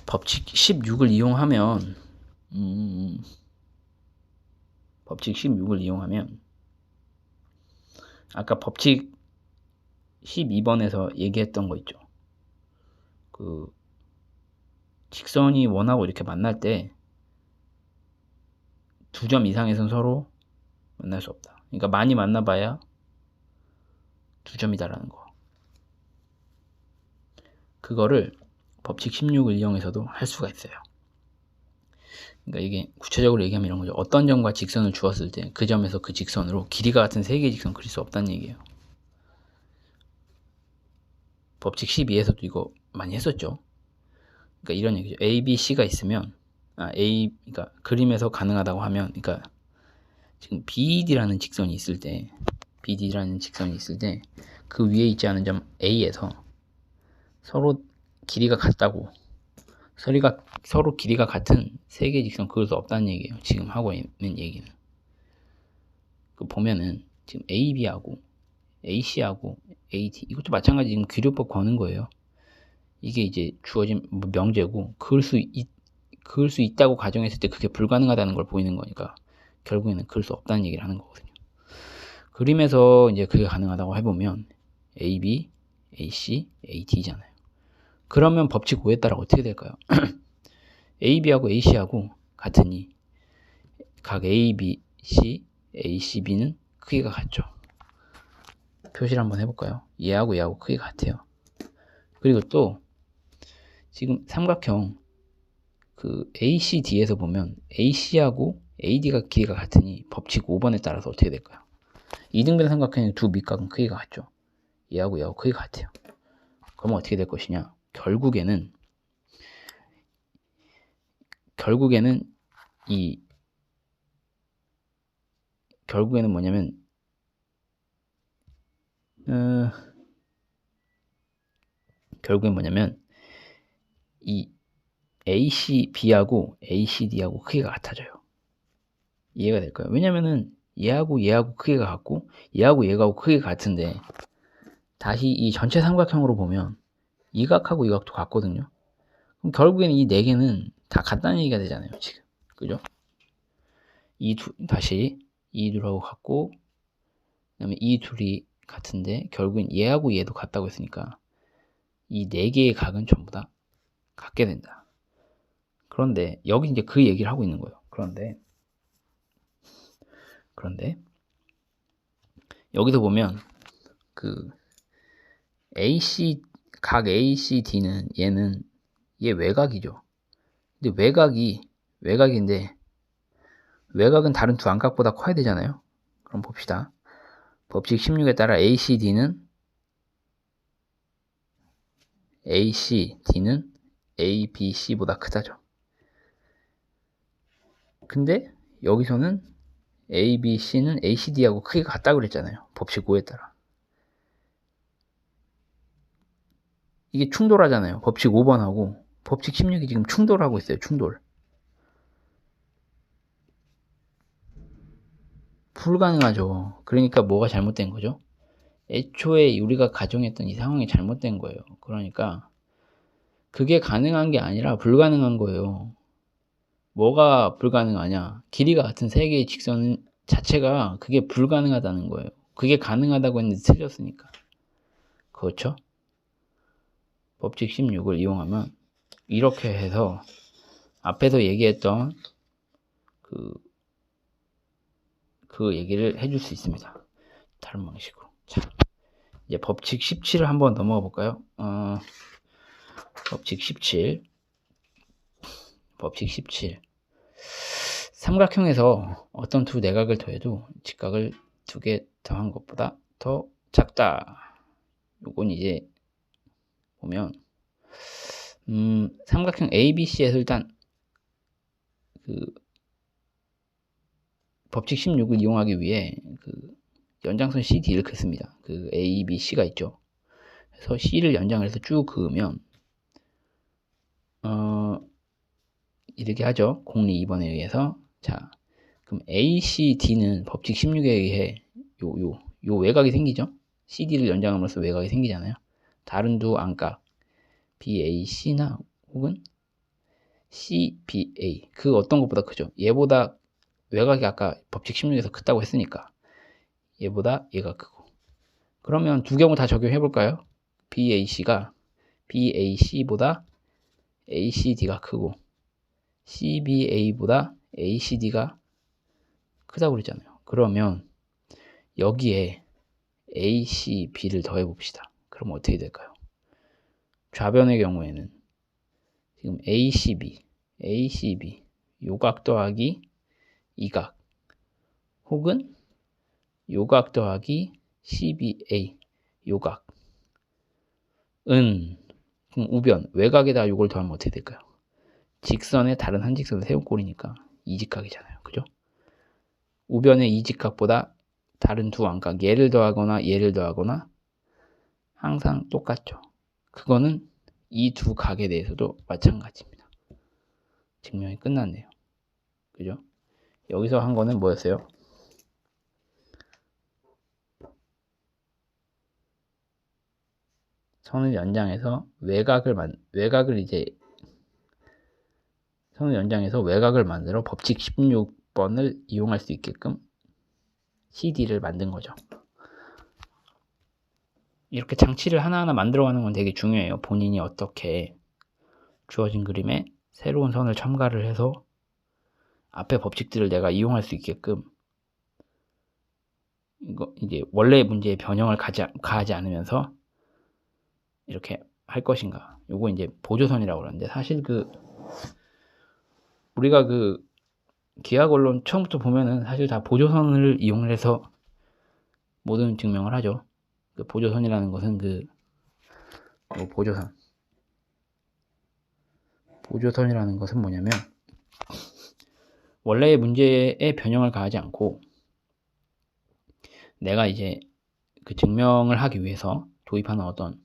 법칙 16을 이용하면 법칙 16을 이용하면 아까 법칙 12번에서 얘기했던 거 있죠. 그 직선이 원하고 이렇게 만날 때 두 점 이상에서는 서로 만날 수 없다. 그러니까 많이 만나봐야 두 점이다라는 거. 그거를 법칙 16을 이용해서도 할 수가 있어요. 그러니까 이게 구체적으로 얘기하면 이런 거죠. 어떤 점과 직선을 주었을 때 그 점에서 그 직선으로 길이가 같은 세 개의 직선 그릴 수 없다는 얘기예요. 법칙 12에서도 이거 많이 했었죠. 그러니까 이런 얘기죠. A, B, C가 있으면 그러니까 그림에서 가능하다고 하면, 그러니까 지금 BD라는 직선이 있을 때, 그 위에 있지 않은 점 A에서 서로 길이가 같다고, 서로 길이가 같은 세 개의 직선 그을 수 없다는 얘기예요. 지금 하고 있는 얘기는. 그 보면은 지금 AB하고 AC하고 AD 이것도 마찬가지 지금 규류법 거는 거예요. 이게 이제 주어진 명제고 그을 수 있다고 가정했을 때 그게 불가능하다는 걸 보이는 거니까 결국에는 그을 수 없다는 얘기를 하는 거거든요. 그림에서 이제 그게 가능하다고 해보면 AB, AC, AD잖아요. 그러면 법칙 5에 따라 어떻게 될까요? AB하고 AC하고 같으니 각 ABC, ACB는 크기가 같죠. 표시를 한번 해볼까요? 얘하고 크기가 같아요. 그리고 또 지금 삼각형 그 ACD에서 보면 AC하고 AD가 길이가 같으니 법칙 5번에 따라서 어떻게 될까요? 이등변 삼각형의 두 밑각은 크기가 같죠. 얘하고 크기가 같아요. 그러면 어떻게 될 것이냐? 결국에는 뭐냐면 이 ACB하고 ACD하고 크기가 같아져요. 이해가 될까요? 왜냐면은 얘하고 크기가 같고 얘하고 크기가 같은데 다시 이 전체 삼각형으로 보면 이 각하고 이 각도 같거든요. 그럼 결국에는 이 네 개는 다 같다는 얘기가 되잖아요. 지금 그죠? 다시 이 둘하고 같고 그다음에 이 둘이 같은데 결국엔 얘하고 얘도 같다고 했으니까 이 네 개의 각은 전부 다 같게 된다. 그런데 여기 이제 그 얘기를 하고 있는 거예요. 그런데 여기서 보면 그 각 ACD는 얘 외곽이죠. 근데 외곽인데 외곽은 다른 두 안각보다 커야 되잖아요. 그럼 봅시다. 법칙 16에 따라 ACD는 ABC보다 크다죠. 근데 여기서는 ABC는 ACD하고 크기가 같다고 그랬잖아요. 법칙 5에 따라. 이게 충돌하잖아요. 법칙 5번하고 법칙 16이 지금 충돌하고 있어요. 충돌. 불가능하죠. 그러니까 뭐가 잘못된 거죠? 애초에 우리가 가정했던 이 상황이 잘못된 거예요. 그러니까 그게 가능한 게 아니라 불가능한 거예요. 뭐가 불가능하냐? 길이가 같은 세 개의 직선 자체가 그게 불가능하다는 거예요. 그게 가능하다고 했는데 틀렸으니까. 그렇죠? 법칙 16을 이용하면 이렇게 해서 앞에서 얘기했던 그 얘기를 해줄 수 있습니다. 다른 방식으로. 자, 이제 법칙 17을 한번 넘어가 볼까요? 법칙 17. 삼각형에서 어떤 두 내각을 더해도 직각을 두 개 더한 것보다 더 작다. 요건 이제 보면 삼각형 ABC에서 일단 그 법칙 16을 이용하기 위해 그 연장선 CD를 긋습니다. 그 ABC가 있죠. 그래서 C를 연장을 해서 쭉 그으면 이렇게 하죠. 공리 2번에 의해서. 자, 그럼 ACD는 법칙 16에 의해 요 외곽이 생기죠. CD를 연장함으로써 외곽이 생기잖아요. 다른 두 안각 BAC나 혹은 CBA 그 어떤 것보다 크죠. 얘보다 외곽이 아까 법칙 16에서 크다고 했으니까 얘보다 얘가 크고. 그러면 두 경우 다 적용해 볼까요? BAC가 BAC보다 ACD가 크고 CBA보다 ACD가 크다고 그랬잖아요. 그러면 여기에 ACB를 더해 봅시다. 그럼 어떻게 될까요? 좌변의 경우에는 지금 ACB 요각 더하기 이각 혹은 요각 더하기 CBA 요각은 그럼 우변 외곽에다 요걸 더하면 어떻게 될까요? 직선에 다른 한 직선을 세운 꼴이니까 이직각이잖아요. 그죠? 우변의 이직각보다 다른 두 안각 얘를 더하거나 항상 똑같죠. 그거는 이 두 각에 대해서도 마찬가지입니다. 증명이 끝났네요. 그죠? 여기서 한 거는 뭐였어요? 선을 연장해서 외곽을 만들어 법칙 16번을 이용할 수 있게끔 CD를 만든 거죠. 이렇게 장치를 하나하나 만들어가는 건 되게 중요해요. 본인이 어떻게 주어진 그림에 새로운 선을 첨가를 해서 앞에 법칙들을 내가 이용할 수 있게끔 이거 이제 원래 문제의 변형을 가하지 않으면서 이렇게 할 것인가. 요거 이제 보조선이라고 그러는데 사실 우리가 기하 원론 처음부터 보면은 사실 다 보조선을 이용해서 모든 증명을 하죠. 그 보조선이라는 것은 보조선이라는 것은 뭐냐면 원래의 문제에 변형을 가하지 않고 내가 이제 그 증명을 하기 위해서 도입하는 어떤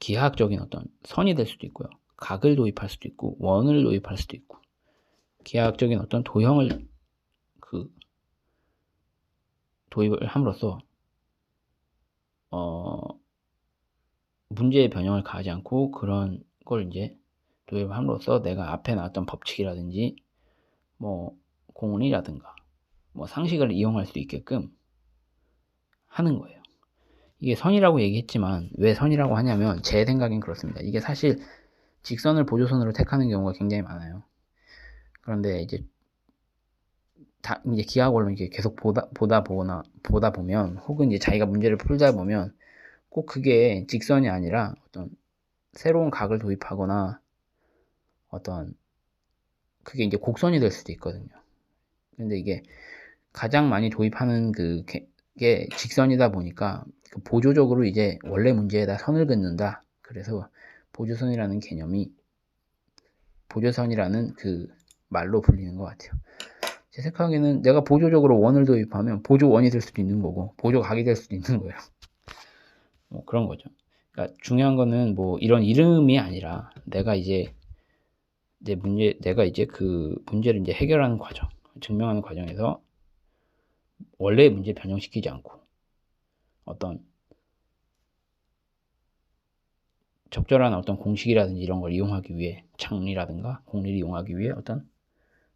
기하학적인 어떤 선이 될 수도 있고요. 각을 도입할 수도 있고 원을 도입할 수도 있고 기하학적인 어떤 도형을 도입을 함으로써 문제의 변형을 가하지 않고 그런 걸 이제 도입을 함으로써 내가 앞에 나왔던 법칙이라든지 뭐 공원이라든가 뭐 상식을 이용할 수 있게끔 하는 거예요. 이게 선이라고 얘기했지만 왜 선이라고 하냐면 제 생각엔 그렇습니다. 이게 사실 직선을 보조선으로 택하는 경우가 굉장히 많아요. 그런데 이제 기하학원을 이렇게 계속 보다 보면 혹은 이제 자기가 문제를 풀다 보면 꼭 그게 직선이 아니라 어떤 새로운 각을 도입하거나 어떤 그게 이제 곡선이 될 수도 있거든요. 근데 이게 가장 많이 도입하는 게 직선이다 보니까 보조적으로 이제 원래 문제에다 선을 긋는다. 그래서 보조선이라는 개념이 보조선이라는 말로 불리는 것 같아요. 제 생각에는 내가 보조적으로 원을 도입하면 보조원이 될 수도 있는 거고 보조각이 될 수도 있는 거예요. 뭐 그런 거죠. 그러니까 중요한 거는 뭐 이런 이름이 아니라 내가 이제 그 문제를 이제 해결하는 과정, 증명하는 과정에서 원래의 문제 변형시키지 않고 어떤 적절한 어떤 공식이라든지 이런 걸 이용하기 위해 장리라든가 공리를 이용하기 위해 어떤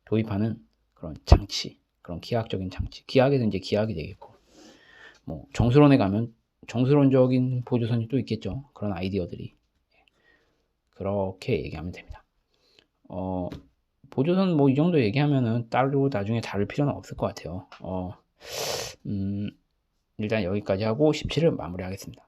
도입하는 그런 장치, 그런 기하학적인 장치. 기하학에서 이제 기하학이 되겠고 뭐 정수론에 가면 정수론적인 보조선이 또 있겠죠. 그런 아이디어들이 그렇게 얘기하면 됩니다. 보조선 뭐 이 정도 얘기하면은 따로 나중에 다룰 필요는 없을 것 같아요. 일단 여기까지 하고 17을 마무리하겠습니다.